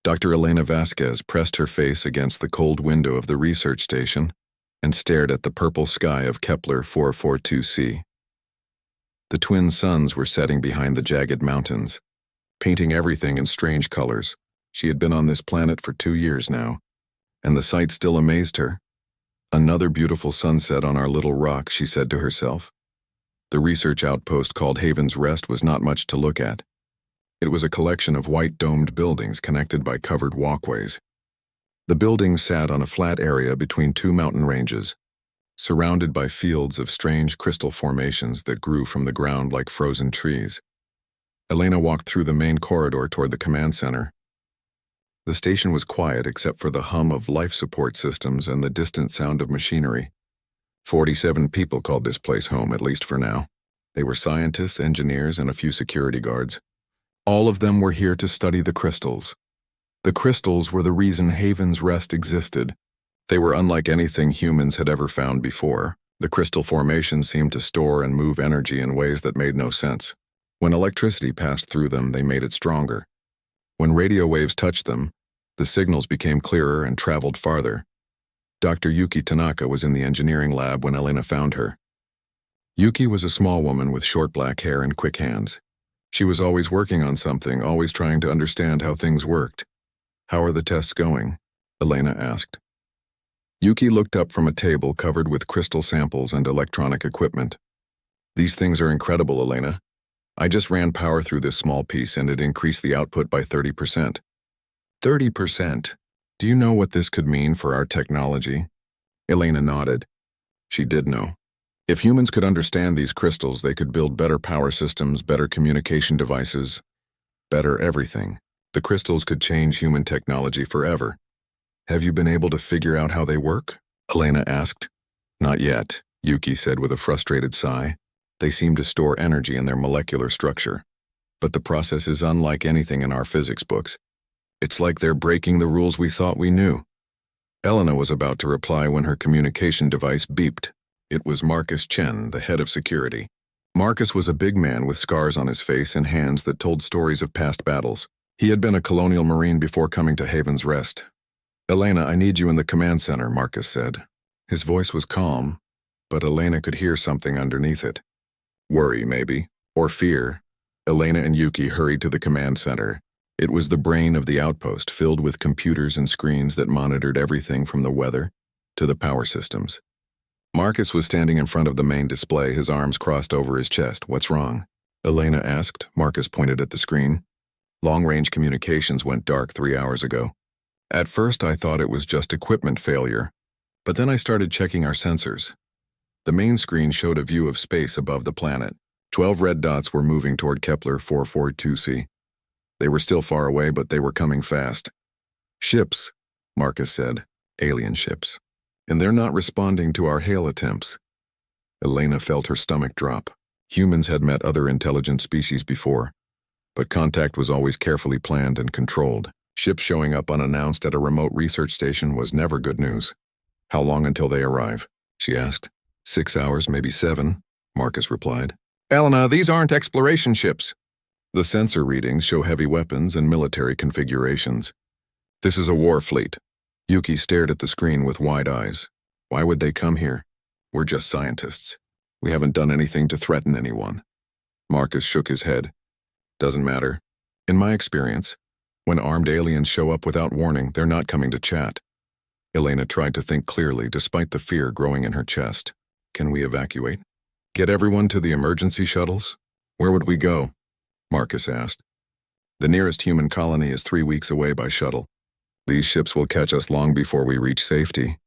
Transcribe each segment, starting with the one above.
Dr. Elena Vasquez pressed her face against the cold window of the research station and stared at the purple sky of Kepler 442c. The twin suns were setting behind the jagged mountains, painting everything in strange colors. She had been on this planet for 2 years now, and the sight still amazed her. Another beautiful sunset on our little rock, she said to herself. The research outpost called Haven's Rest was not much to look at. It was a collection of white domed buildings connected by covered walkways. The buildings sat on a flat area between 2 mountain ranges, surrounded by fields of strange crystal formations that grew from the ground like frozen trees. Elena walked through the main corridor toward the command center. The station was quiet except for the hum of life support systems and the distant sound of machinery. 47 people called this place home, at least for now. They were scientists, engineers, and a few security guards. All of them were here to study the crystals. The crystals were the reason Haven's Rest existed. They were unlike anything humans had ever found before. The crystal formations seemed to store and move energy in ways that made no sense. When electricity passed through them, they made it stronger. When radio waves touched them, the signals became clearer and traveled farther. Dr. Yuki Tanaka was in the engineering lab when Elena found her. Yuki was a small woman with short black hair and quick hands. She was always working on something, always trying to understand how things worked. "How are the tests going?" Elena asked. Yuki looked up from a table covered with crystal samples and electronic equipment. "These things are incredible, Elena. I just ran power through this small piece and it increased the output by 30%. 30%? Do you know what this could mean for our technology?" Elena nodded. She did know. If humans could understand these crystals, they could build better power systems, better communication devices, better everything. The crystals could change human technology forever. "Have you been able to figure out how they work?" Elena asked. "Not yet," Yuki said with a frustrated sigh. "They seem to store energy in their molecular structure. But the process is unlike anything in our physics books. It's like they're breaking the rules we thought we knew." Elena was about to reply when her communication device beeped. It was Marcus Chen, the head of security. Marcus was a big man with scars on his face and hands that told stories of past battles. He had been a colonial marine before coming to Haven's Rest. "Elena, I need you in the command center," Marcus said. His voice was calm, but Elena could hear something underneath it. Worry, maybe, or fear. Elena and Yuki hurried to the command center. It was the brain of the outpost, filled with computers and screens that monitored everything from the weather to the power systems. Marcus was standing in front of the main display, his arms crossed over his chest. "What's wrong?" Elena asked. Marcus pointed at the screen. "Long-range communications went dark 3 hours ago. At first I thought it was just equipment failure, but then I started checking our sensors. The main screen showed a view of space above the planet. 12 red dots were moving toward Kepler 442c. They were still far away, but they were coming fast. "Ships," Marcus said. "Alien ships. And they're not responding to our hail attempts." Elena felt her stomach drop. Humans had met other intelligent species before, but contact was always carefully planned and controlled. Ships showing up unannounced at a remote research station was never good news. "How long until they arrive?" she asked. 6 hours, maybe 7, Marcus replied. "Elena, these aren't exploration ships." "The sensor readings show heavy weapons and military configurations. This is a war fleet." Yuki stared at the screen with wide eyes. "Why would they come here? We're just scientists. We haven't done anything to threaten anyone." Marcus shook his head. "Doesn't matter. In my experience, when armed aliens show up without warning, they're not coming to chat." Elena tried to think clearly, despite the fear growing in her chest. "Can we evacuate? Get everyone to the emergency shuttles? Where would we go?" Marcus asked. "The nearest human colony is 3 weeks away by shuttle. These ships will catch us long before we reach safety."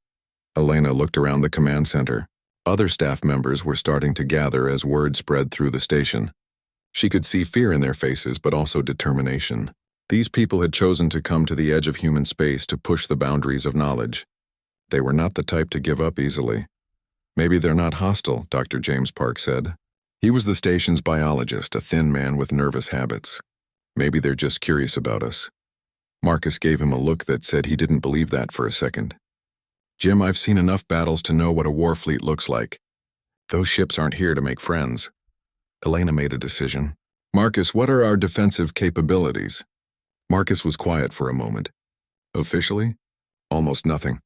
Elena looked around the command center. Other staff members were starting to gather as word spread through the station. She could see fear in their faces, but also determination. These people had chosen to come to the edge of human space to push the boundaries of knowledge. They were not the type to give up easily. "Maybe they're not hostile," Dr. James Park said. He was the station's biologist, a thin man with nervous habits. "Maybe they're just curious about us." Marcus gave him a look that said he didn't believe that for a second. "Jim, I've seen enough battles to know what a war fleet looks like. Those ships aren't here to make friends." Elena made a decision. "Marcus, what are our defensive capabilities?" Marcus was quiet for a moment. Officially? Almost nothing.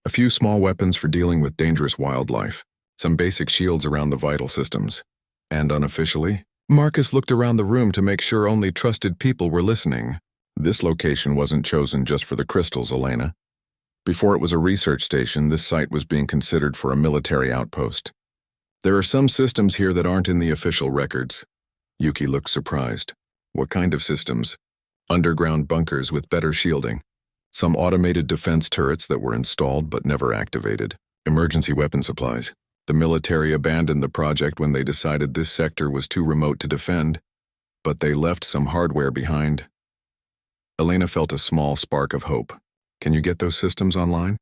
A few small weapons for dealing with dangerous wildlife, some basic shields around the vital systems. And unofficially? Marcus looked around the room to make sure only trusted people were listening. This location wasn't chosen just for the crystals, Elena. Before it was a research station, this site was being considered for a military outpost. There are some systems here that aren't in the official records. Yuki looked surprised. What kind of systems? Underground bunkers with better shielding. Some automated defense turrets that were installed but never activated. Emergency weapon supplies. The military abandoned the project when they decided this sector was too remote to defend, but they left some hardware behind. Elena felt a small spark of hope. Can you get those systems online?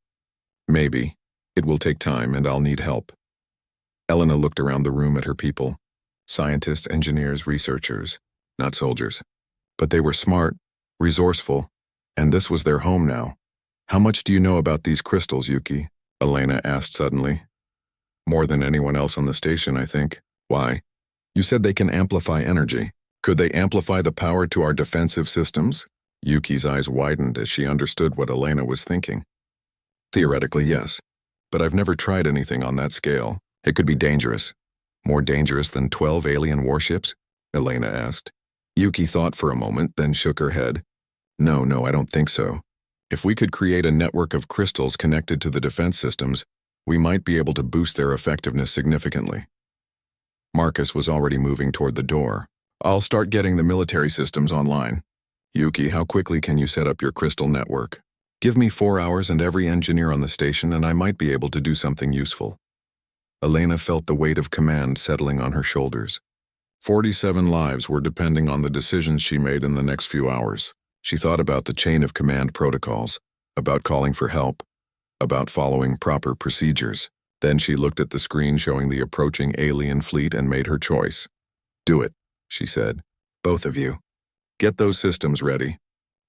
Maybe. It will take time and I'll need help. Elena looked around the room at her people. Scientists, engineers, researchers, not soldiers. But they were smart, resourceful, and this was their home now. How much do you know about these crystals, Yuki? Elena asked suddenly. More than anyone else on the station, I think. Why? You said they can amplify energy. Could they amplify the power to our defensive systems? Yuki's eyes widened as she understood what Elena was thinking. Theoretically, yes, but I've never tried anything on that scale. It could be dangerous. More dangerous than 12 alien warships? Elena asked. Yuki thought for a moment, then shook her head. No, I don't think so. If we could create a network of crystals connected to the defense systems, we might be able to boost their effectiveness significantly. Marcus was already moving toward the door. I'll start getting the military systems online. Yuki, how quickly can you set up your crystal network? Give me 4 hours and every engineer on the station and I might be able to do something useful. Elena felt the weight of command settling on her shoulders. 47 lives were depending on the decisions she made in the next few hours. She thought about the chain of command protocols, about calling for help, about following proper procedures. Then she looked at the screen showing the approaching alien fleet and made her choice. Do it, she said. Both of you. Get those systems ready.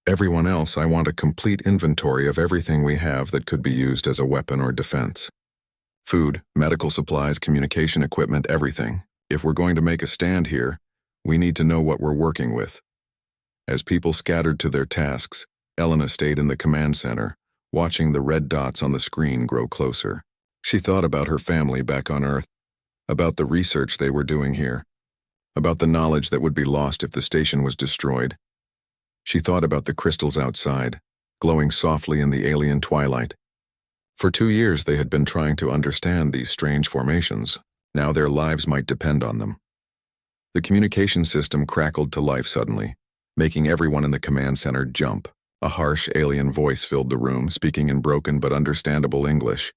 Everyone else, I want a complete inventory of everything we have that could be used as a weapon or defense. Food, medical supplies, communication equipment, everything. If we're going to make a stand here, we need to know what we're working with. As people scattered to their tasks, Elena stayed in the command center, watching the red dots on the screen grow closer. She thought about her family back on Earth, about the research they were doing here, about the knowledge that would be lost if the station was destroyed. She thought about the crystals outside, glowing softly in the alien twilight. For 2 years they had been trying to understand these strange formations. Now their lives might depend on them. The communication system crackled to life suddenly, making everyone in the command center jump. A harsh alien voice filled the room, speaking in broken but understandable English.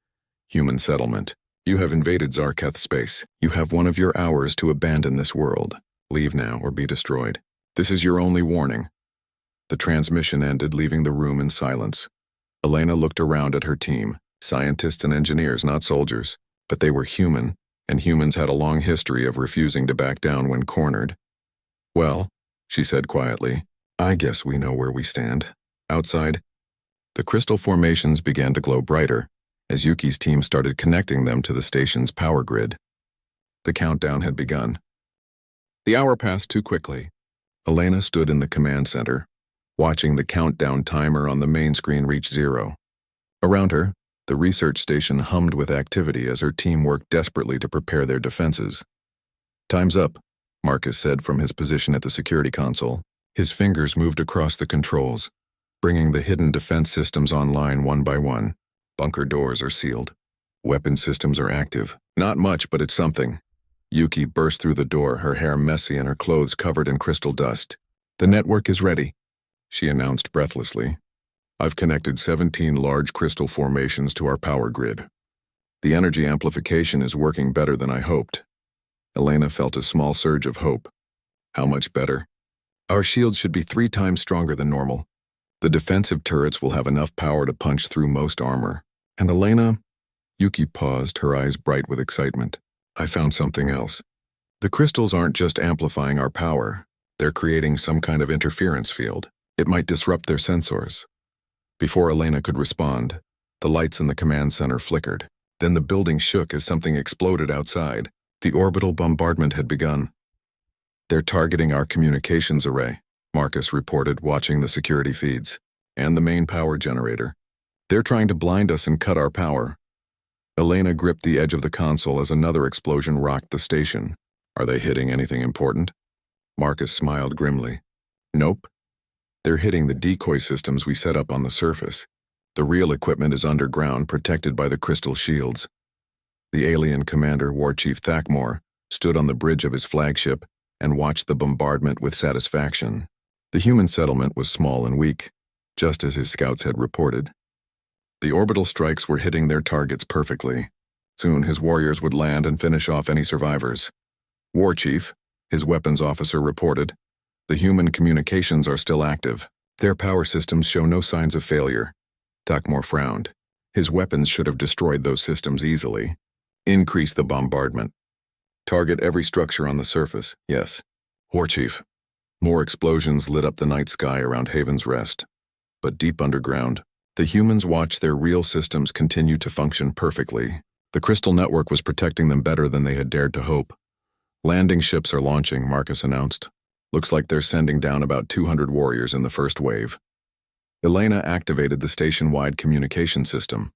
Human settlement. You have invaded Zarketh space. You have 1 of your hours to abandon this world. Leave now or be destroyed. This is your only warning. The transmission ended, leaving the room in silence. Elena looked around at her team. Scientists and engineers, not soldiers. But they were human, and humans had a long history of refusing to back down when cornered. Well, she said quietly, I guess we know where we stand. Outside, the crystal formations began to glow brighter as Yuki's team started connecting them to the station's power grid. The countdown had begun. The hour passed too quickly. Elena stood in the command center, watching the countdown timer on the main screen reach 0. Around her, the research station hummed with activity as her team worked desperately to prepare their defenses. Time's up, Marcus said from his position at the security console. His fingers moved across the controls, bringing the hidden defense systems online one by one. Bunker doors are sealed. Weapon systems are active. Not much, but it's something. Yuki burst through the door, her hair messy and her clothes covered in crystal dust. The network is ready, she announced breathlessly. I've connected 17 large crystal formations to our power grid. The energy amplification is working better than I hoped. Elena felt a small surge of hope. How much better? Our shields should be 3 times stronger than normal. The defensive turrets will have enough power to punch through most armor. And Elena, Yuki paused, her eyes bright with excitement. I found something else. The crystals aren't just amplifying our power. They're creating some kind of interference field. It might disrupt their sensors. Before Elena could respond, the lights in the command center flickered. Then the building shook as something exploded outside. The orbital bombardment had begun. They're targeting our communications array, Marcus reported, watching the security feeds. And the main power generator. They're trying to blind us and cut our power. Elena gripped the edge of the console as another explosion rocked the station. Are they hitting anything important? Marcus smiled grimly. Nope. They're hitting the decoy systems we set up on the surface. The real equipment is underground, protected by the crystal shields. The alien commander, War Chief Thakmor, stood on the bridge of his flagship and watched the bombardment with satisfaction. The human settlement was small and weak, just as his scouts had reported. The orbital strikes were hitting their targets perfectly. Soon his warriors would land and finish off any survivors. War Chief, his weapons officer, reported, the human communications are still active. Their power systems show no signs of failure. Thakmor frowned. His weapons should have destroyed those systems easily. Increase the bombardment. Target every structure on the surface, yes. War Chief. More explosions lit up the night sky around Haven's Rest. But deep underground, the humans watched their real systems continue to function perfectly. The crystal network was protecting them better than they had dared to hope. Landing ships are launching, Marcus announced. Looks like they're sending down about 200 warriors in the first wave. Elena activated the station-wide communication system.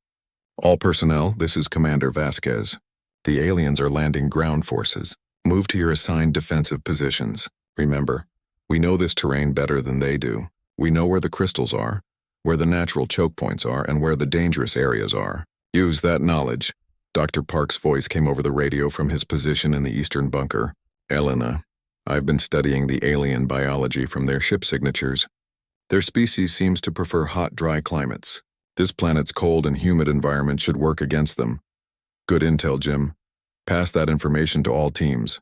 All personnel, this is Commander Vasquez. The aliens are landing ground forces. Move to your assigned defensive positions. Remember, we know this terrain better than they do. We know where the crystals are, where the natural choke points are, and where the dangerous areas are. Use that knowledge. Dr. Park's voice came over the radio from his position in the eastern bunker. Elena, I've been studying the alien biology from their ship signatures. Their species seems to prefer hot, dry climates. This planet's cold and humid environment should work against them. Good intel, Jim. Pass that information to all teams.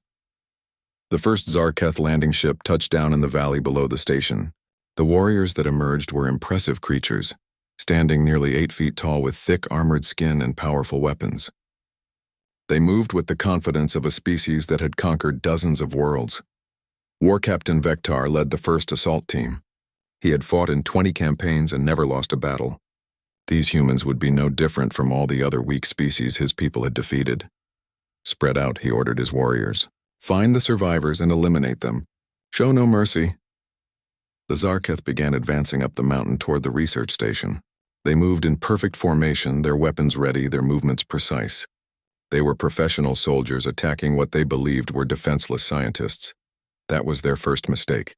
The first Zarketh landing ship touched down in the valley below the station. The warriors that emerged were impressive creatures, standing nearly 8 feet tall with thick armored skin and powerful weapons. They moved with the confidence of a species that had conquered dozens of worlds. War Captain Vectar led the first assault team. He had fought in 20 campaigns and never lost a battle. These humans would be no different from all the other weak species his people had defeated. Spread out, he ordered his warriors. Find the survivors and eliminate them. Show no mercy. The Zarketh began advancing up the mountain toward the research station. They moved in perfect formation, their weapons ready, their movements precise. They were professional soldiers attacking what they believed were defenseless scientists. That was their first mistake.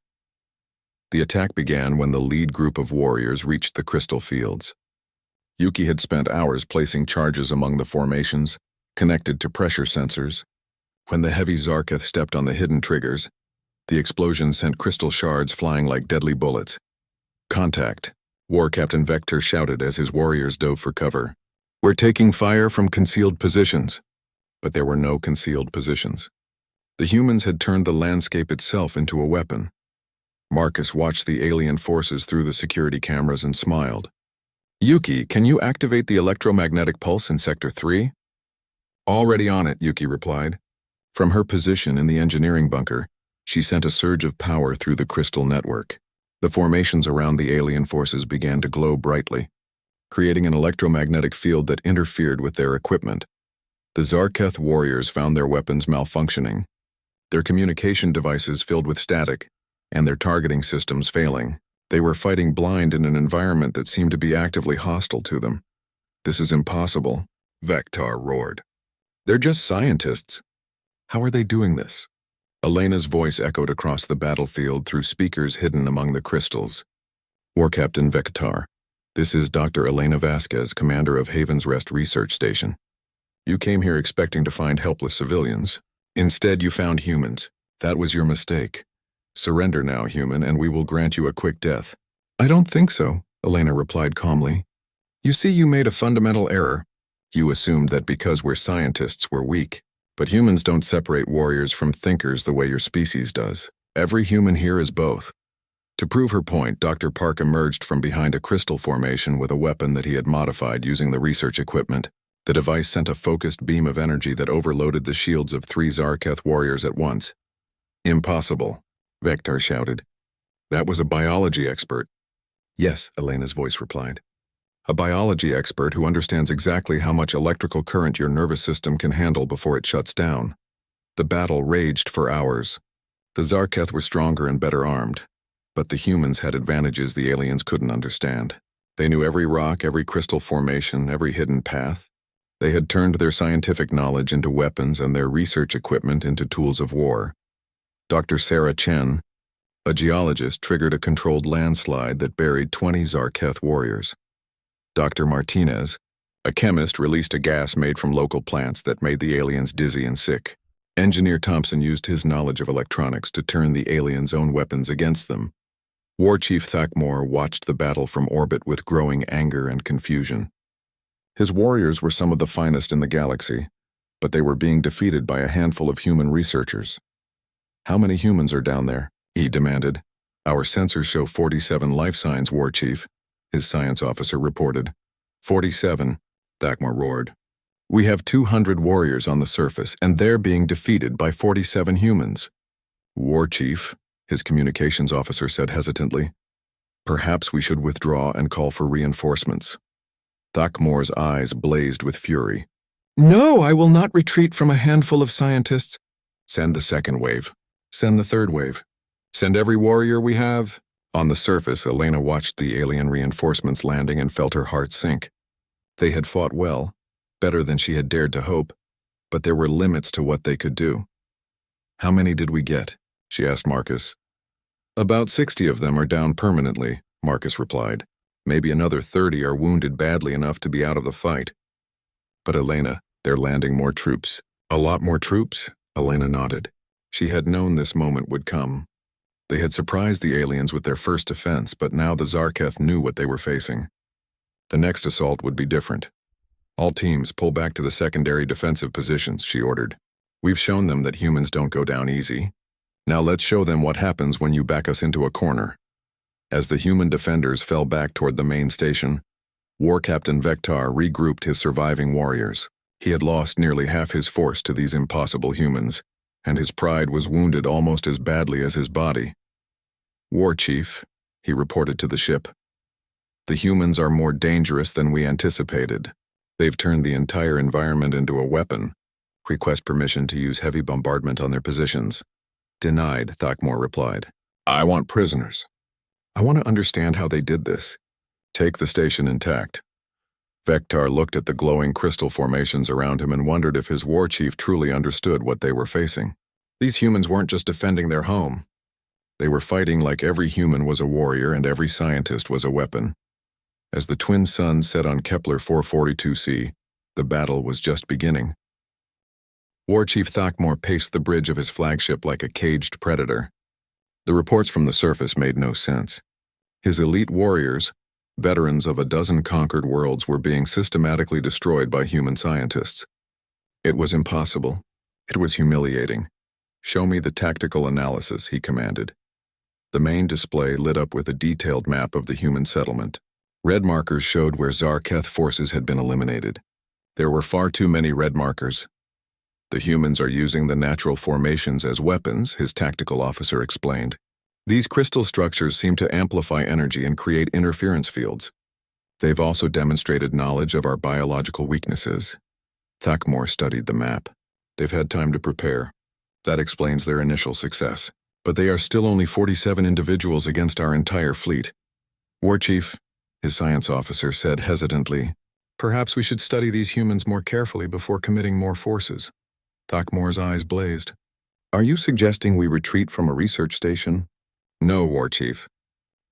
The attack began when the lead group of warriors reached the crystal fields. Yuki had spent hours placing charges among the formations, connected to pressure sensors. When the heavy Zarketh stepped on the hidden triggers, the explosion sent crystal shards flying like deadly bullets. Contact, War Captain Vector shouted as his warriors dove for cover. We're taking fire from concealed positions. But there were no concealed positions. The humans had turned the landscape itself into a weapon. Marcus watched the alien forces through the security cameras and smiled. Yuki, can you activate the electromagnetic pulse in Sector 3? Already on it, Yuki replied. From her position in the engineering bunker, she sent a surge of power through the crystal network. The formations around the alien forces began to glow brightly, creating an electromagnetic field that interfered with their equipment. The Zarketh warriors found their weapons malfunctioning, their communication devices filled with static, and their targeting systems failing. They were fighting blind in an environment that seemed to be actively hostile to them. This is impossible, Vectar roared. They're just scientists. How are they doing this? Elena's voice echoed across the battlefield through speakers hidden among the crystals. War Captain Vectar, this is Dr. Elena Vasquez, commander of Haven's Rest Research Station. You came here expecting to find helpless civilians. Instead, you found humans. That was your mistake. Surrender now, human, and we will grant you a quick death. I don't think so, Elena replied calmly. You see, you made a fundamental error. You assumed that because we're scientists, we're weak. But humans don't separate warriors from thinkers the way your species does. Every human here is both. To prove her point, Dr. Park emerged from behind a crystal formation with a weapon that he had modified using the research equipment. The device sent a focused beam of energy that overloaded the shields of 3 Zarketh warriors at once. Impossible, Vectar shouted. That was a biology expert. Yes, Elena's voice replied. A biology expert who understands exactly how much electrical current your nervous system can handle before it shuts down. The battle raged for hours. The Zarketh were stronger and better armed, But the humans had advantages the aliens couldn't understand. They knew every rock, every crystal formation, every hidden path. They had turned their scientific knowledge into weapons and their research equipment into tools of war. Dr. Sarah Chen, a geologist, triggered a controlled landslide that buried 20 Zarketh warriors. Dr. Martinez, a chemist, released a gas made from local plants that made the aliens dizzy and sick. Engineer Thompson used his knowledge of electronics to turn the aliens' own weapons against them. War Chief Thakmor watched the battle from orbit with growing anger and confusion. His warriors were some of the finest in the galaxy, but they were being defeated by a handful of human researchers. "How many humans are down there?" he demanded. "Our sensors show 47 life signs, War Chief," his science officer reported. 47, Thakmor roared. "We have 200 warriors on the surface, and they're being defeated by 47 humans." "War Chief," his communications officer said hesitantly, "perhaps we should withdraw and call for reinforcements." Thakmor's eyes blazed with fury. "No, I will not retreat from a handful of scientists." "Send the second wave. Send the third wave. Send every warrior we have." On the surface, Elena watched the alien reinforcements landing and felt her heart sink. They had fought well, better than she had dared to hope, but there were limits to what they could do. "How many did we get?" she asked Marcus. "About 60 of them are down permanently," Marcus replied. "Maybe another 30 are wounded badly enough to be out of the fight." "But Elena, they're landing more troops." "A lot more troops?" Elena nodded. She had known this moment would come. They had surprised the aliens with their first defense, but now the Zarketh knew what they were facing. The next assault would be different. "All teams, pull back to the secondary defensive positions," she ordered. "We've shown them that humans don't go down easy. Now let's show them what happens when you back us into a corner." As the human defenders fell back toward the main station, War Captain Vector regrouped his surviving warriors. He had lost nearly half his force to these impossible humans, and his pride was wounded almost as badly as his body. "War Chief," he reported to the ship, "the humans are more dangerous than we anticipated. They've turned the entire environment into a weapon. Request permission to use heavy bombardment on their positions." "Denied," Thakmor replied. "I want prisoners. I want to understand how they did this. Take the station intact." Vector looked at the glowing crystal formations around him and wondered if his war chief truly understood what they were facing. These humans weren't just defending their home. They were fighting like every human was a warrior and every scientist was a weapon. As the twin suns set on Kepler 442c, the battle was just beginning. War Chief Thakmor paced the bridge of his flagship like a caged predator. The reports from the surface made no sense. His elite warriors, veterans of a dozen conquered worlds, were being systematically destroyed by human scientists. It was impossible. It was humiliating. "Show me the tactical analysis," he commanded. The main display lit up with a detailed map of the human settlement. Red markers showed where Zarketh forces had been eliminated. There were far too many red markers. "The humans are using the natural formations as weapons," his tactical officer explained. "These crystal structures seem to amplify energy and create interference fields. They've also demonstrated knowledge of our biological weaknesses." Thakmor studied the map. "They've had time to prepare. That explains their initial success. But they are still only 47 individuals against our entire fleet." "War Chief," his science officer said hesitantly, "perhaps we should study these humans more carefully before committing more forces." Thakmor's eyes blazed. "Are you suggesting we retreat from a research station?" "No, War Chief.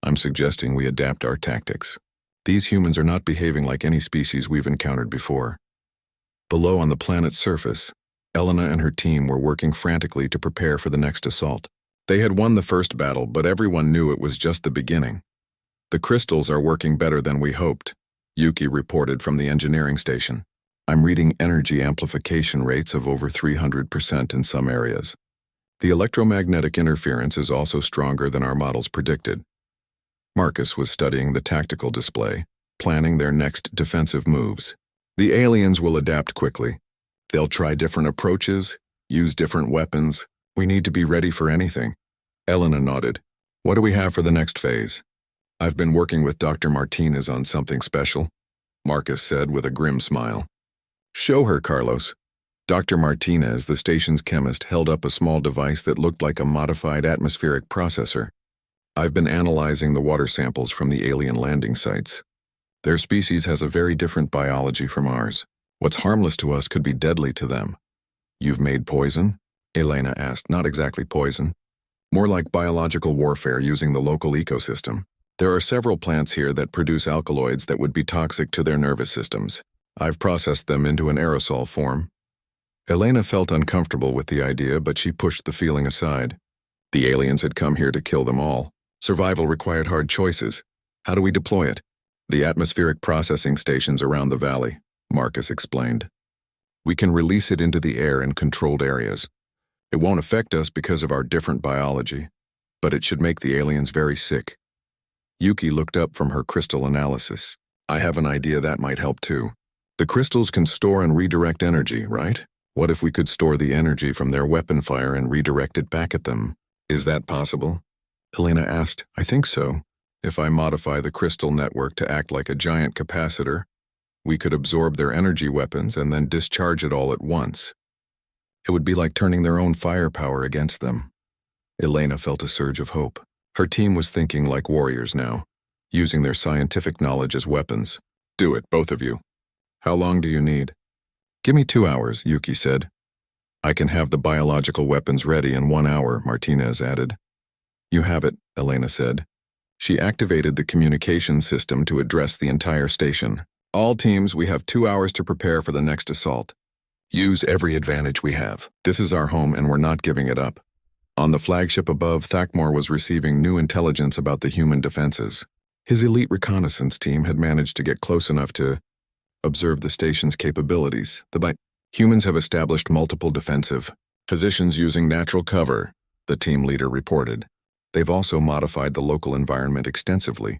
I'm suggesting we adapt our tactics. These humans are not behaving like any species we've encountered before." Below on the planet's surface, Elena and her team were working frantically to prepare for the next assault. They had won the first battle, but everyone knew it was just the beginning. "The crystals are working better than we hoped," Yuki reported from the engineering station. "I'm reading energy amplification rates of over 300% in some areas. The electromagnetic interference is also stronger than our models predicted." Marcus was studying the tactical display, planning their next defensive moves. "The aliens will adapt quickly. They'll try different approaches, use different weapons. We need to be ready for anything." Elena nodded. "What do we have for the next phase?" "I've been working with Dr. Martinez on something special," Marcus said with a grim smile. "Show her, Carlos." Dr. Martinez, the station's chemist, held up a small device that looked like a modified atmospheric processor. I've been analyzing the water samples from the alien landing sites. Their species has a very different biology from ours. What's harmless to us could be deadly to them. You've made poison? Elena asked. Not exactly poison. More like biological warfare using the local ecosystem. There are several plants here that produce alkaloids that would be toxic to their nervous systems. I've processed them into an aerosol form. Elena felt uncomfortable with the idea, but she pushed the feeling aside. The aliens had come here to kill them all. Survival required hard choices. How do we deploy it? The atmospheric processing stations around the valley, Marcus explained. We can release it into the air in controlled areas. It won't affect us because of our different biology, but it should make the aliens very sick. Yuki looked up from her crystal analysis. I have an idea that might help too. The crystals can store and redirect energy, right? What if we could store the energy from their weapon fire and redirect it back at them? Is that possible? Elena asked. I think so. If I modify the crystal network to act like a giant capacitor, we could absorb their energy weapons and then discharge it all at once. It would be like turning their own firepower against them. Elena felt a surge of hope. Her team was thinking like warriors now, using their scientific knowledge as weapons. Do it, both of you. How long do you need? Give me 2 hours, Yuki said. I can have the biological weapons ready in 1 hour, Martinez added. You have it, Elena said. She activated the communication system to address the entire station. All teams, we have 2 hours to prepare for the next assault. Use every advantage we have. This is our home and we're not giving it up. On the flagship above, Thakmor was receiving new intelligence about the human defenses. His elite reconnaissance team had managed to get close enough to observe the station's capabilities. Humans have established multiple defensive positions using natural cover, the team leader reported. They've also modified the local environment extensively.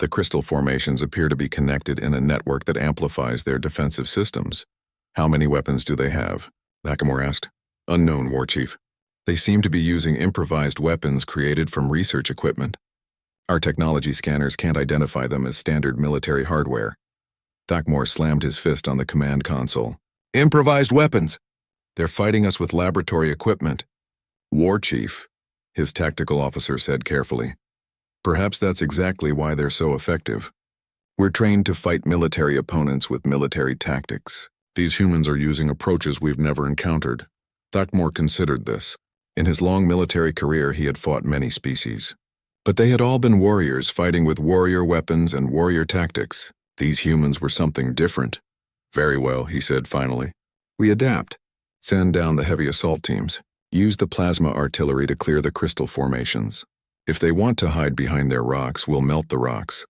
The crystal formations appear to be connected in a network that amplifies their defensive systems. How many weapons do they have? Nakamura asked. Unknown, War Chief. They seem to be using improvised weapons created from research equipment. Our technology scanners can't identify them as standard military hardware. Thakmor slammed his fist on the command console. Improvised weapons! They're fighting us with laboratory equipment. War Chief, his tactical officer said carefully. Perhaps that's exactly why they're so effective. We're trained to fight military opponents with military tactics. These humans are using approaches we've never encountered. Thakmor considered this. In his long military career, he had fought many species. But they had all been warriors fighting with warrior weapons and warrior tactics. These humans were something different. Very well, he said finally. We adapt. Send down the heavy assault teams. Use the plasma artillery to clear the crystal formations. If they want to hide behind their rocks, we'll melt the rocks.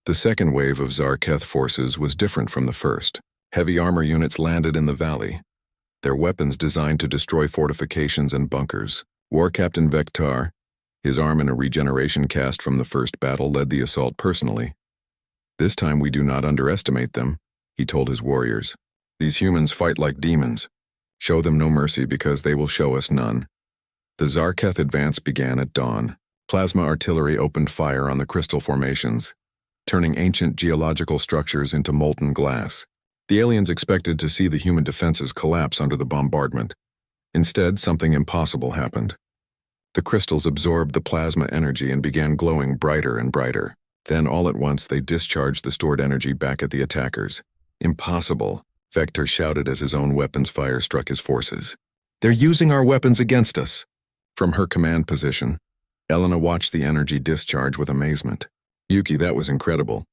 The second wave of Zarketh forces was different from the first. Heavy armor units landed in the valley. Their weapons designed to destroy fortifications and bunkers. War Captain Vektar, his arm in a regeneration cast from the first battle, led the assault personally. This time we do not underestimate them, he told his warriors. These humans fight like demons. Show them no mercy because they will show us none. The Zarketh advance began at dawn. Plasma artillery opened fire on the crystal formations, turning ancient geological structures into molten glass. The aliens expected to see the human defenses collapse under the bombardment. Instead, something impossible happened. The crystals absorbed the plasma energy and began glowing brighter and brighter. Then, all at once, they discharged the stored energy back at the attackers. Impossible, Vektor shouted as his own weapons fire struck his forces. They're using our weapons against us. From her command position, Elena watched the energy discharge with amazement. Yuki, that was incredible.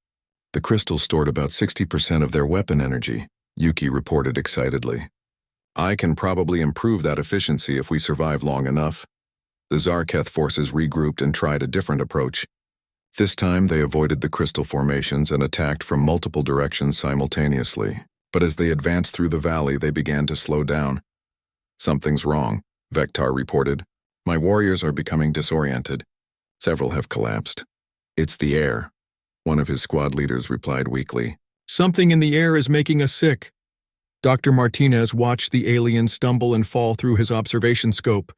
The crystals stored about 60% of their weapon energy, Yuki reported excitedly. I can probably improve that efficiency if we survive long enough. The Zarketh forces regrouped and tried a different approach. This time they avoided the crystal formations and attacked from multiple directions simultaneously. But as they advanced through the valley, they began to slow down. Something's wrong, Vektar reported. My warriors are becoming disoriented. Several have collapsed. It's the air, one of his squad leaders replied weakly. Something in the air is making us sick. Dr. Martinez watched the alien stumble and fall through his observation scope.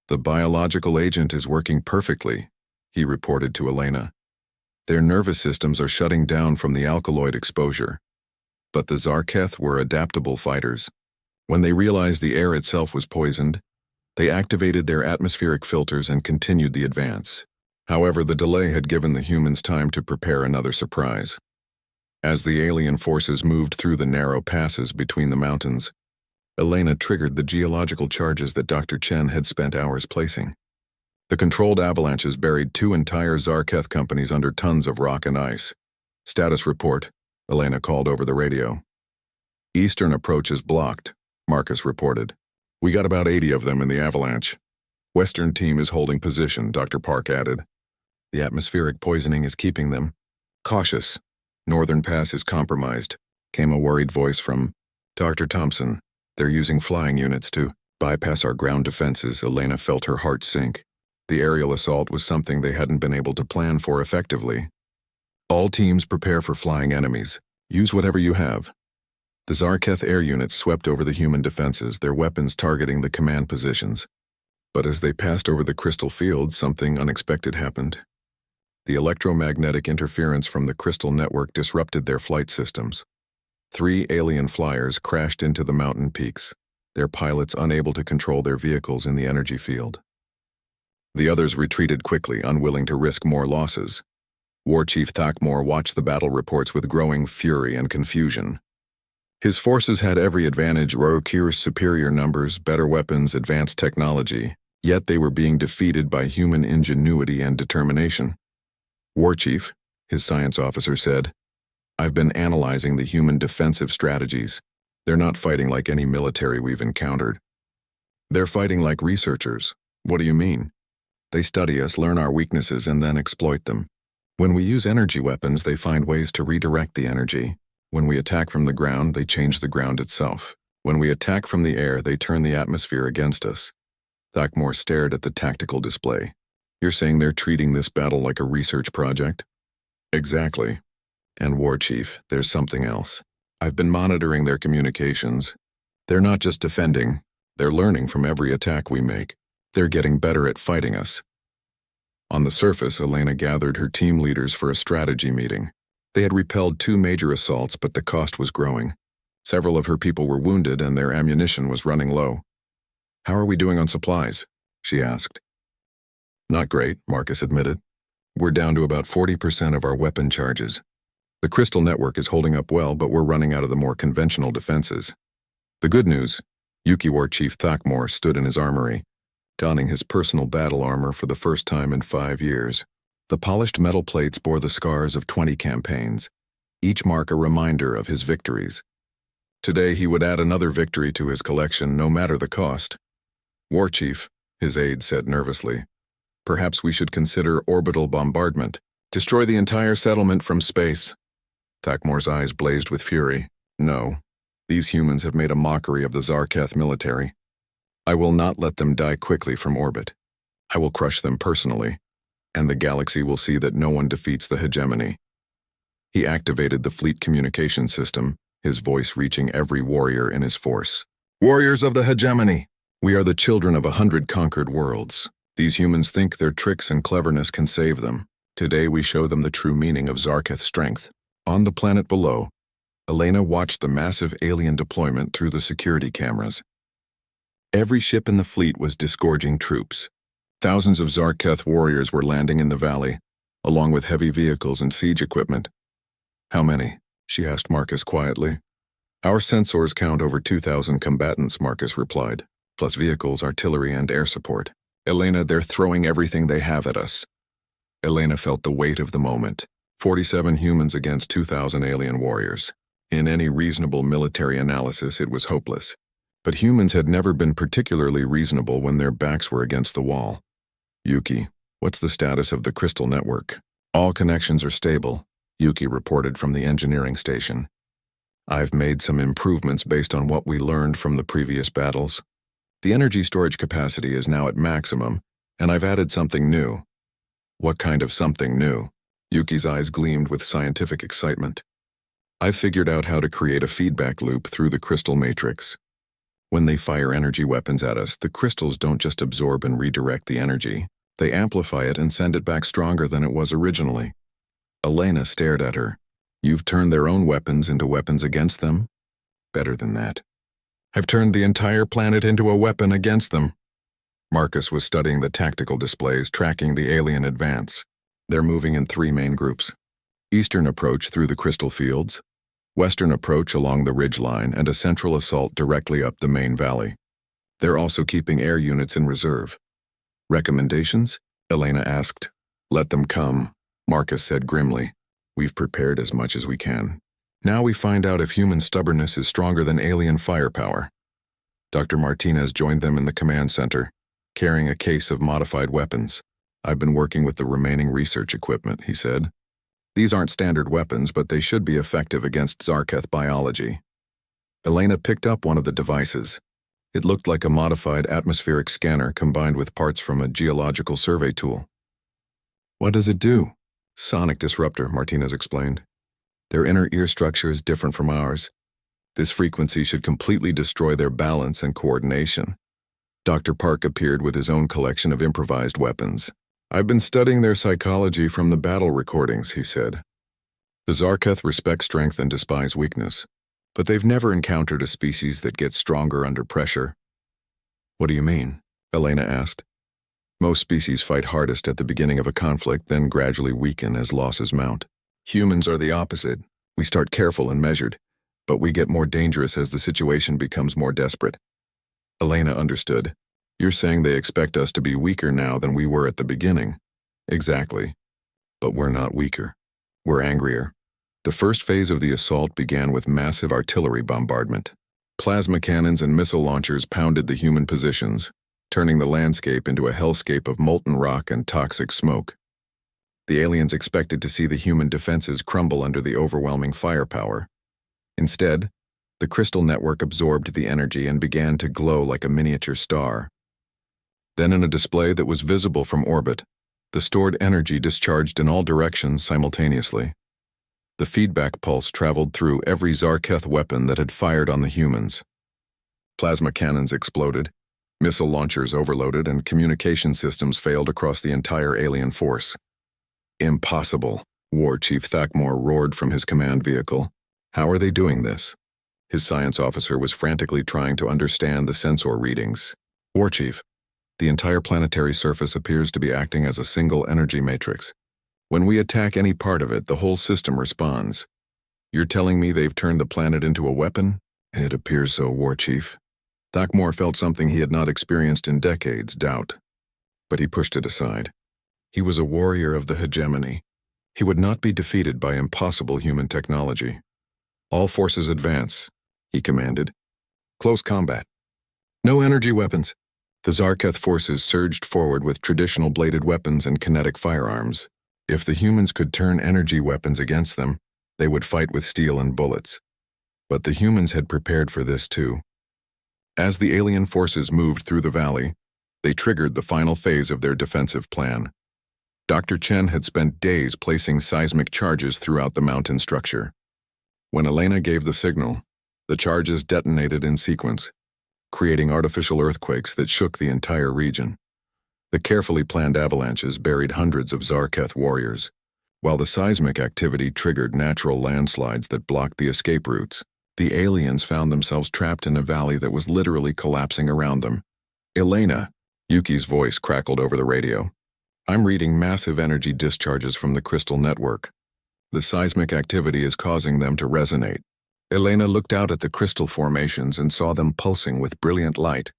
The biological agent is working perfectly, he reported to Elena. Their nervous systems are shutting down from the alkaloid exposure. But the Zarketh were adaptable fighters. When they realized the air itself was poisoned, they activated their atmospheric filters and continued the advance. However, the delay had given the humans time to prepare another surprise. As the alien forces moved through the narrow passes between the mountains, Elena triggered the geological charges that Dr. Chen had spent hours placing. The controlled avalanches buried 2 entire Zarketh companies under tons of rock and ice. "Status report," Elena called over the radio. "Eastern approach is blocked," Marcus reported. "We got about 80 of them in the avalanche. Western team is holding position," Dr. Park added. "The atmospheric poisoning is keeping them cautious. Northern pass is compromised," came a worried voice from Dr. Thompson. "They're using flying units to bypass our ground defenses." Elena felt her heart sink. The aerial assault was something they hadn't been able to plan for effectively. "All teams prepare for flying enemies. Use whatever you have." The Zarketh air units swept over the human defenses, their weapons targeting the command positions. But as they passed over the crystal field, something unexpected happened. The electromagnetic interference from the crystal network disrupted their flight systems. 3 alien flyers crashed into the mountain peaks, their pilots unable to control their vehicles in the energy field. The others retreated quickly, unwilling to risk more losses. War Chief Thakmor watched the battle reports with growing fury and confusion. His forces had every advantage: Rorokir's superior numbers, better weapons, advanced technology, yet they were being defeated by human ingenuity and determination. "War Chief," his science officer said, "I've been analyzing the human defensive strategies. They're not fighting like any military we've encountered. They're fighting like researchers." "What do you mean?" "They study us, learn our weaknesses, and then exploit them. When we use energy weapons, they find ways to redirect the energy. When we attack from the ground, they change the ground itself. When we attack from the air, they turn the atmosphere against us." Thakmor stared at the tactical display. "You're saying they're treating this battle like a research project?" "Exactly. And War Chief, there's something else. I've been monitoring their communications. They're not just defending, they're learning from every attack we make. They're getting better at fighting us." On the surface, Elena gathered her team leaders for a strategy meeting. They had repelled 2 major assaults, but the cost was growing. Several of her people were wounded and their ammunition was running low. "How are we doing on supplies?" she asked. "Not great," Marcus admitted. "We're down to about 40% of our weapon charges. The crystal network is holding up well, but we're running out of the more conventional defenses." The good news: War Chief Thakmor stood in his armory, donning his personal battle armor for the first time in 5 years. The polished metal plates bore the scars of 20 campaigns, each mark a reminder of his victories. Today he would add another victory to his collection, no matter the cost. "War Chief," his aide said nervously, "perhaps we should consider orbital bombardment. Destroy the entire settlement from space." Thakmor's eyes blazed with fury. "No. These humans have made a mockery of the Zarketh military. I will not let them die quickly from orbit. I will crush them personally, and the galaxy will see that no one defeats the hegemony." He activated the fleet communication system, his voice reaching every warrior in his force. "Warriors of the hegemony! We are the children of 100 conquered worlds. These humans think their tricks and cleverness can save them. Today we show them the true meaning of Zarketh strength." On the planet below, Elena watched the massive alien deployment through the security cameras. Every ship in the fleet was disgorging troops. Thousands of Zarketh warriors were landing in the valley, along with heavy vehicles and siege equipment. "How many?" she asked Marcus quietly. "Our sensors count over 2,000 combatants," Marcus replied, "plus vehicles, artillery, and air support." "Elena, they're throwing everything they have at us." Elena felt the weight of the moment. 47 humans against 2,000 alien warriors. In any reasonable military analysis, it was hopeless. But humans had never been particularly reasonable when their backs were against the wall. "Yuki, what's the status of the crystal network?" "All connections are stable," Yuki reported from the engineering station. "I've made some improvements based on what we learned from the previous battles. The energy storage capacity is now at maximum, and I've added something new." "What kind of something new?" Yuki's eyes gleamed with scientific excitement. "I've figured out how to create a feedback loop through the crystal matrix. When they fire energy weapons at us, the crystals don't just absorb and redirect the energy. They amplify it and send it back stronger than it was originally." Elena stared at her. "You've turned their own weapons into weapons against them?" "Better than that. I've turned the entire planet into a weapon against them." Marcus was studying the tactical displays tracking the alien advance. They're moving in 3 main groups. Eastern approach through the crystal fields, western approach along the ridgeline, and a central assault directly up the main valley. They're also keeping air units in reserve. Recommendations? Elena asked. Let them come, Marcus said grimly. We've prepared as much as we can. Now we find out if human stubbornness is stronger than alien firepower. Dr. Martinez joined them in the command center, carrying a case of modified weapons. I've been working with the remaining research equipment, he said. These aren't standard weapons, but they should be effective against Zarketh biology. Elena picked up one of the devices. It looked like a modified atmospheric scanner combined with parts from a geological survey tool. What does it do? Sonic disruptor, Martinez explained. Their inner ear structure is different from ours. This frequency should completely destroy their balance and coordination. Dr. Park appeared with his own collection of improvised weapons. I've been studying their psychology from the battle recordings, he said. The Zarketh respect strength and despise weakness, but they've never encountered a species that gets stronger under pressure. What do you mean? Elena asked. Most species fight hardest at the beginning of a conflict, then gradually weaken as losses mount. Humans are the opposite. We start careful and measured, but we get more dangerous as the situation becomes more desperate. Elena understood. You're saying they expect us to be weaker now than we were at the beginning. Exactly. But we're not weaker. We're angrier. The first phase of the assault began with massive artillery bombardment. Plasma cannons and missile launchers pounded the human positions, turning the landscape into a hellscape of molten rock and toxic smoke. The aliens expected to see the human defenses crumble under the overwhelming firepower. Instead, the crystal network absorbed the energy and began to glow like a miniature star. Then in a display that was visible from orbit, the stored energy discharged in all directions simultaneously. The feedback pulse traveled through every Zarketh weapon that had fired on the humans. Plasma cannons exploded, missile launchers overloaded, and communication systems failed across the entire alien force. Impossible, War Chief Thakmor roared from his command vehicle. How are they doing this? His science officer was frantically trying to understand the sensor readings. War Chief, the entire planetary surface appears to be acting as a single energy matrix. When we attack any part of it, the whole system responds. You're telling me they've turned the planet into a weapon? It appears so, War Chief. Thakmor felt something he had not experienced in decades, doubt. But he pushed it aside. He was a warrior of the hegemony. He would not be defeated by impossible human technology. All forces advance, he commanded. Close combat. No energy weapons. The Zarketh forces surged forward with traditional bladed weapons and kinetic firearms. If the humans could turn energy weapons against them, they would fight with steel and bullets. But the humans had prepared for this too. As the alien forces moved through the valley, they triggered the final phase of their defensive plan. Dr. Chen had spent days placing seismic charges throughout the mountain structure. When Elena gave the signal, the charges detonated in sequence, creating artificial earthquakes that shook the entire region. The carefully planned avalanches buried hundreds of Zarketh warriors, while the seismic activity triggered natural landslides that blocked the escape routes. The aliens found themselves trapped in a valley that was literally collapsing around them. Elena, Yuki's voice crackled over the radio. I'm reading massive energy discharges from the crystal network. The seismic activity is causing them to resonate. Elena looked out at the crystal formations and saw them pulsing with brilliant light.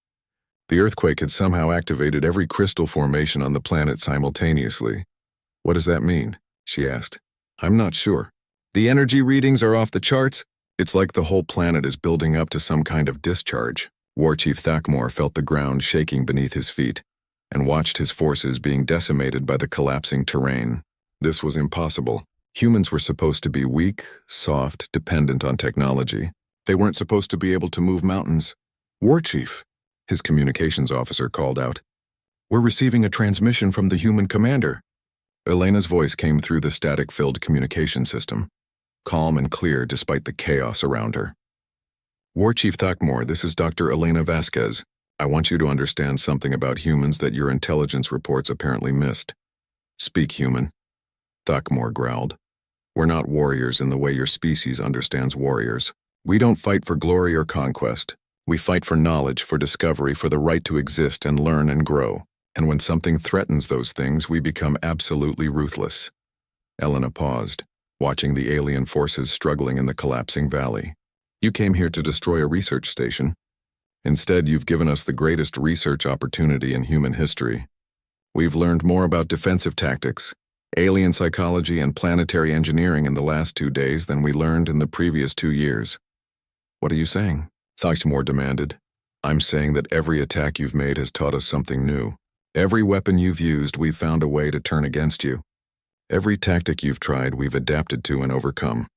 The earthquake had somehow activated every crystal formation on the planet simultaneously. What does that mean? She asked. I'm not sure. The energy readings are off the charts. It's like the whole planet is building up to some kind of discharge. War Chief Thakmor felt the ground shaking beneath his feet and watched his forces being decimated by the collapsing terrain. This was impossible. Humans were supposed to be weak, soft, dependent on technology. They weren't supposed to be able to move mountains. War Chief, his communications officer called out. We're receiving a transmission from the human commander. Elena's voice came through the static-filled communication system, calm and clear despite the chaos around her. War Chief Thakmor, this is Dr. Elena Vasquez. I want you to understand something about humans that your intelligence reports apparently missed. Speak, human. Thakmor growled. We're not warriors in the way your species understands warriors. We don't fight for glory or conquest. We fight for knowledge, for discovery, for the right to exist and learn and grow. And when something threatens those things, we become absolutely ruthless. Elena paused, watching the alien forces struggling in the collapsing valley. You came here to destroy a research station. Instead, you've given us the greatest research opportunity in human history. We've learned more about defensive tactics, alien psychology, and planetary engineering in the last 2 days than we learned in the previous 2 years. What are you saying? Thakmor demanded. I'm saying that every attack you've made has taught us something new. Every weapon you've used, we've found a way to turn against you. Every tactic you've tried, we've adapted to and overcome.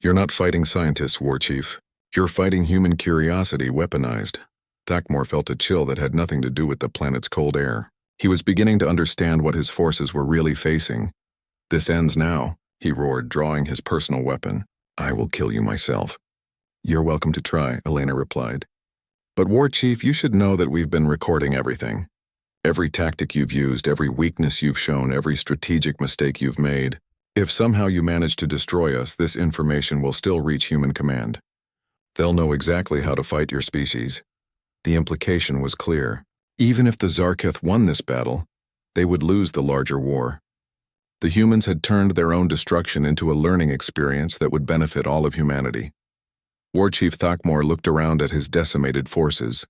You're not fighting scientists, War Chief. You're fighting human curiosity weaponized. Thakmor felt a chill that had nothing to do with the planet's cold air. He was beginning to understand what his forces were really facing. This ends now, he roared, drawing his personal weapon. I will kill you myself. You're welcome to try, Elena replied. But War Chief, you should know that we've been recording everything. Every tactic you've used, every weakness you've shown, every strategic mistake you've made. If somehow you manage to destroy us, this information will still reach human command. They'll know exactly how to fight your species. The implication was clear. Even if the Zarketh won this battle, they would lose the larger war. The humans had turned their own destruction into a learning experience that would benefit all of humanity. War Chief Thakmor looked around at his decimated forces,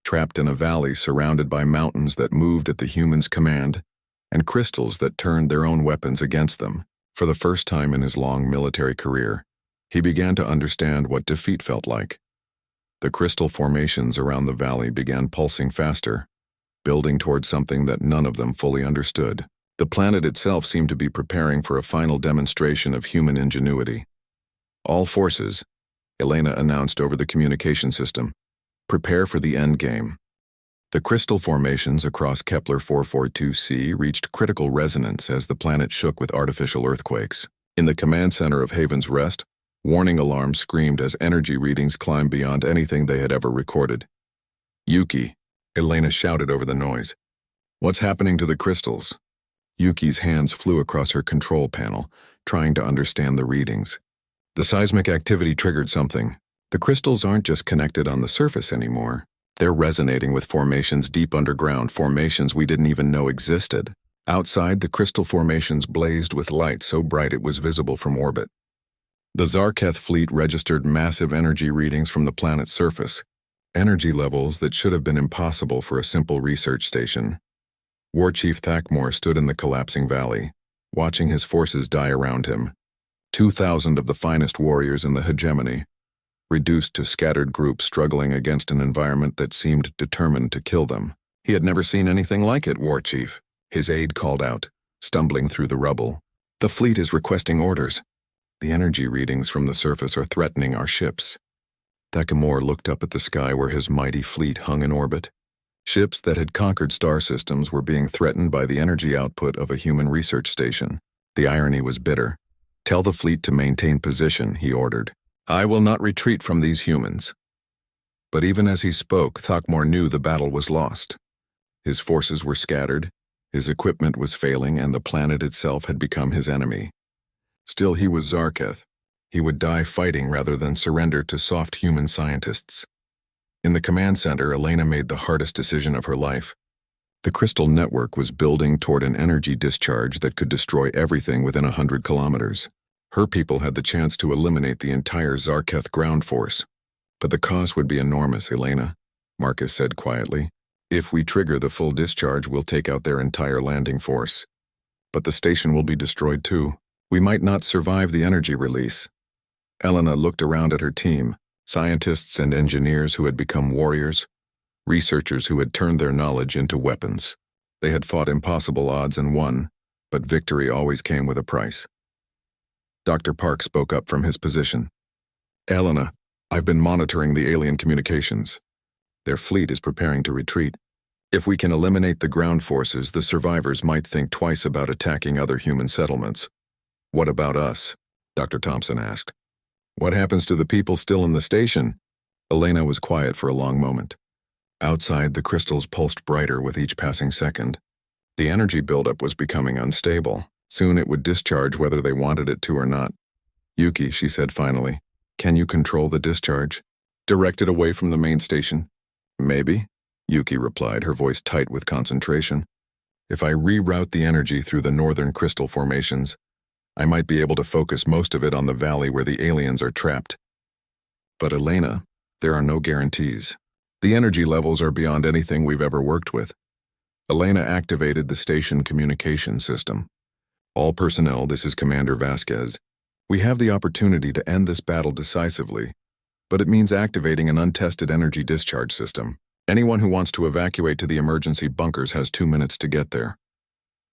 trapped in a valley surrounded by mountains that moved at the humans' command, and crystals that turned their own weapons against them. For the first time in his long military career, he began to understand what defeat felt like. The crystal formations around the valley began pulsing faster, building towards something that none of them fully understood. The planet itself seemed to be preparing for a final demonstration of human ingenuity. All forces, Elena announced over the communication system, prepare for the end game. The crystal formations across Kepler 442c reached critical resonance as the planet shook with artificial earthquakes. In the command center of Haven's Rest, warning alarms screamed as energy readings climbed beyond anything they had ever recorded. Yuki, Elena shouted over the noise. What's happening to the crystals? Yuki's hands flew across her control panel, trying to understand the readings. The seismic activity triggered something. The crystals aren't just connected on the surface anymore. They're resonating with formations deep underground, formations we didn't even know existed. Outside, the crystal formations blazed with light so bright it was visible from orbit. The Zarketh fleet registered massive energy readings from the planet's surface, energy levels that should have been impossible for a simple research station. War Chief Thakmor stood in the collapsing valley, watching his forces die around him. 2,000 of the finest warriors in the hegemony, reduced to scattered groups struggling against an environment that seemed determined to kill them. He had never seen anything like it, War Chief, his aide called out, stumbling through the rubble. The fleet is requesting orders. The energy readings from the surface are threatening our ships. Thakmor looked up at the sky where his mighty fleet hung in orbit. Ships that had conquered star systems were being threatened by the energy output of a human research station. The irony was bitter. Tell the fleet to maintain position, he ordered. I will not retreat from these humans. But even as he spoke, Thakmor knew the battle was lost. His forces were scattered, his equipment was failing, and the planet itself had become his enemy. Still, he was Zarketh. He would die fighting rather than surrender to soft human scientists. In the command center, Elena made the hardest decision of her life. The crystal network was building toward an energy discharge that could destroy everything within 100 kilometers. Her people had the chance to eliminate the entire Zarketh ground force. But the cost would be enormous, Elena, Marcus said quietly. If we trigger the full discharge, we'll take out their entire landing force. But the station will be destroyed too. We might not survive the energy release. Elena looked around at her team, scientists and engineers who had become warriors, researchers who had turned their knowledge into weapons. They had fought impossible odds and won, but victory always came with a price. Dr. Park spoke up from his position. Elena, I've been monitoring the alien communications. Their fleet is preparing to retreat. If we can eliminate the ground forces, the survivors might think twice about attacking other human settlements. What about us? Dr. Thompson asked. What happens to the people still in the station? Elena was quiet for a long moment. Outside, the crystals pulsed brighter with each passing second. The energy buildup was becoming unstable. Soon it would discharge whether they wanted it to or not. Yuki, she said finally, can you control the discharge? Directed away from the main station? Maybe, Yuki replied, her voice tight with concentration. If I reroute the energy through the northern crystal formations, I might be able to focus most of it on the valley where the aliens are trapped. But Elena, there are no guarantees. The energy levels are beyond anything we've ever worked with. Elena activated the station communication system. All personnel, this is Commander Vasquez. We have the opportunity to end this battle decisively, but it means activating an untested energy discharge system. Anyone who wants to evacuate to the emergency bunkers has 2 minutes to get there.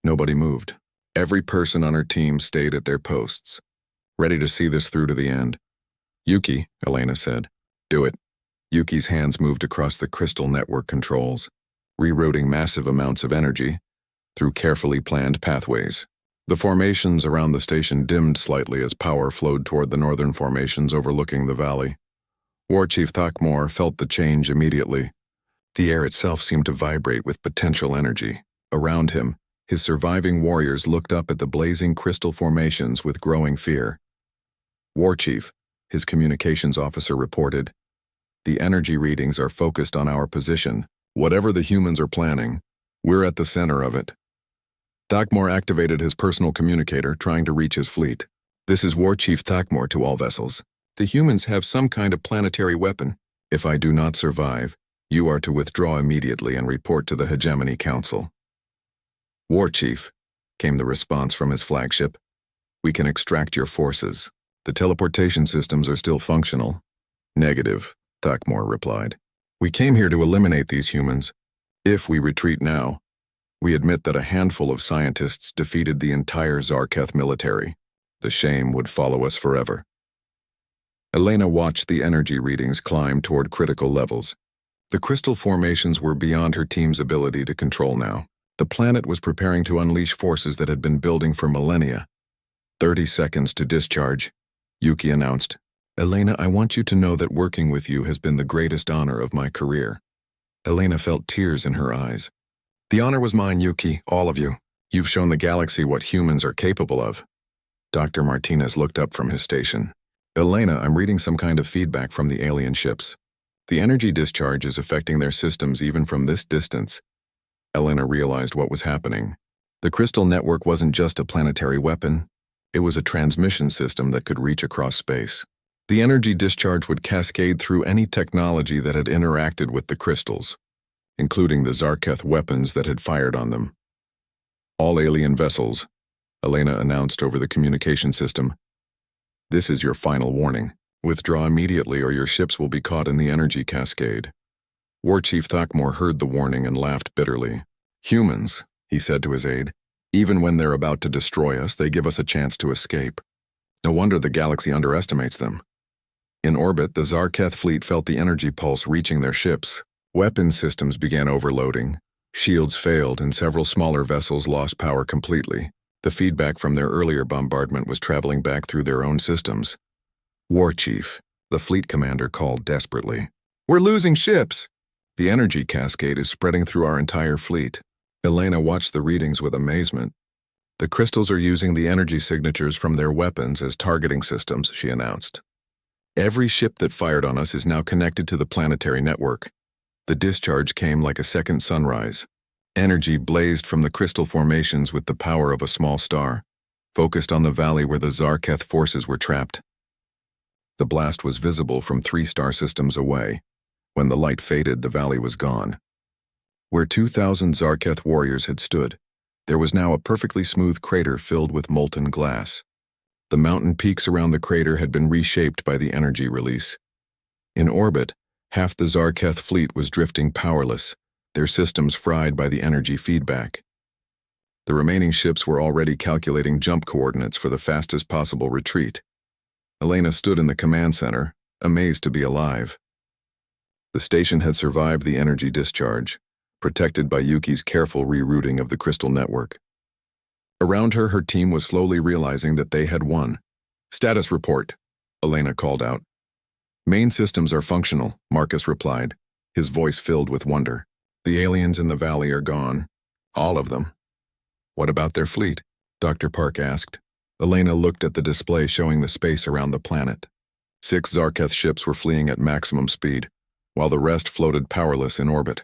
Nobody moved. Every person on her team stayed at their posts, ready to see this through to the end. Yuki, Elena said. Do it. Yuki's hands moved across the crystal network controls, rerouting massive amounts of energy through carefully planned pathways. The formations around the station dimmed slightly as power flowed toward the northern formations overlooking the valley. War Chief Thakmor felt the change immediately. The air itself seemed to vibrate with potential energy. Around him, his surviving warriors looked up at the blazing crystal formations with growing fear. War Chief, his communications officer reported, the energy readings are focused on our position. Whatever the humans are planning, we're at the center of it. Thakmor activated his personal communicator, trying to reach his fleet. This is War Chief Thakmor to all vessels. The humans have some kind of planetary weapon. If I do not survive, you are to withdraw immediately and report to the Hegemony Council. War Chief, came the response from his flagship. We can extract your forces. The teleportation systems are still functional. Negative, Thakmor replied. We came here to eliminate these humans. If we retreat now, we admit that a handful of scientists defeated the entire Zarketh military. The shame would follow us forever. Elena watched the energy readings climb toward critical levels. The crystal formations were beyond her team's ability to control now. The planet was preparing to unleash forces that had been building for millennia. 30 seconds to discharge, Yuki announced. Elena, I want you to know that working with you has been the greatest honor of my career. Elena felt tears in her eyes. The honor was mine, Yuki, all of you. You've shown the galaxy what humans are capable of. Dr. Martinez looked up from his station. Elena, I'm reading some kind of feedback from the alien ships. The energy discharge is affecting their systems even from this distance. Elena realized what was happening. The crystal network wasn't just a planetary weapon. It was a transmission system that could reach across space. The energy discharge would cascade through any technology that had interacted with the crystals, including the Zarketh weapons that had fired on them. All alien vessels, Elena announced over the communication system. This is your final warning. Withdraw immediately or your ships will be caught in the energy cascade. War Chief Thakmor heard the warning and laughed bitterly. Humans, he said to his aide, even when they're about to destroy us, they give us a chance to escape. No wonder the galaxy underestimates them. In orbit, the Zarketh fleet felt the energy pulse reaching their ships. Weapon systems began overloading. Shields failed and several smaller vessels lost power completely. The feedback from their earlier bombardment was traveling back through their own systems. War Chief, the fleet commander called desperately. We're losing ships! The energy cascade is spreading through our entire fleet. Elena watched the readings with amazement. The crystals are using the energy signatures from their weapons as targeting systems, she announced. Every ship that fired on us is now connected to the planetary network. The discharge came like a second sunrise. Energy blazed from the crystal formations with the power of a small star, focused on the valley where the Zarketh forces were trapped. The blast was visible from 3 star systems away. When the light faded, the valley was gone. Where 2,000 Zarketh warriors had stood, there was now a perfectly smooth crater filled with molten glass. The mountain peaks around the crater had been reshaped by the energy release. In orbit, half the Zarketh fleet was drifting powerless, their systems fried by the energy feedback. The remaining ships were already calculating jump coordinates for the fastest possible retreat. Elena stood in the command center, amazed to be alive. The station had survived the energy discharge, protected by Yuki's careful rerouting of the crystal network. Around her, her team was slowly realizing that they had won. Status report, Elena called out. Main systems are functional, Marcus replied, his voice filled with wonder. The aliens in the valley are gone. All of them. What about their fleet? Dr. Park asked. Elena looked at the display showing the space around the planet. 6 Zarketh ships were fleeing at maximum speed, while the rest floated powerless in orbit.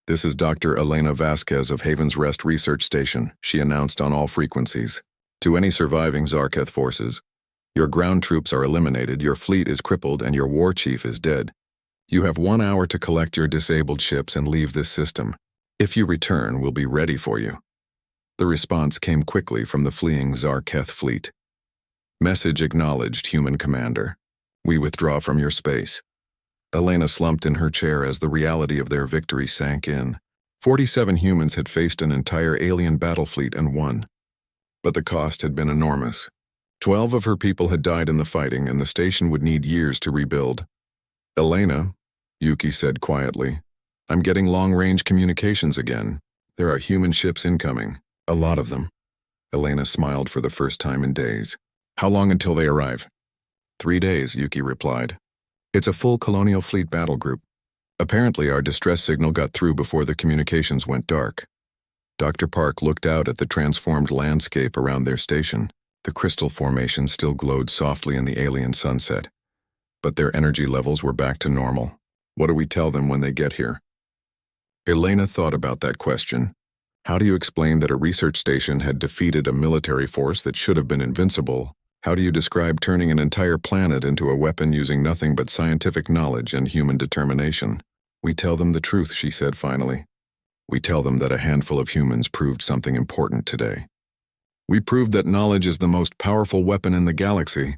"This is Dr. Elena Vasquez of Haven's Rest Research Station," she announced on all frequencies. "To any surviving Zarketh forces, your ground troops are eliminated, your fleet is crippled, and your war chief is dead. You have 1 hour to collect your disabled ships and leave this system. If you return, we'll be ready for you." The response came quickly from the fleeing Zarketh fleet. "Message acknowledged, human commander. We withdraw from your space." Elena slumped in her chair as the reality of their victory sank in. 47 humans had faced an entire alien battle fleet and won. But the cost had been enormous. 12 of her people had died in the fighting, and the station would need years to rebuild. "Elena," Yuki said quietly, "I'm getting long-range communications again. There are human ships incoming. A lot of them." Elena smiled for the first time in days. "How long until they arrive?" 3 days, Yuki replied. "It's a full Colonial Fleet battle group. Apparently our distress signal got through before the communications went dark." Dr. Park looked out at the transformed landscape around their station. The crystal formation still glowed softly in the alien sunset, but their energy levels were back to normal. "What do we tell them when they get here?" Elena thought about that question. How do you explain that a research station had defeated a military force that should have been invincible? How do you describe turning an entire planet into a weapon using nothing but scientific knowledge and human determination? "We tell them the truth," she said finally. "We tell them that a handful of humans proved something important today. We proved that knowledge is the most powerful weapon in the galaxy,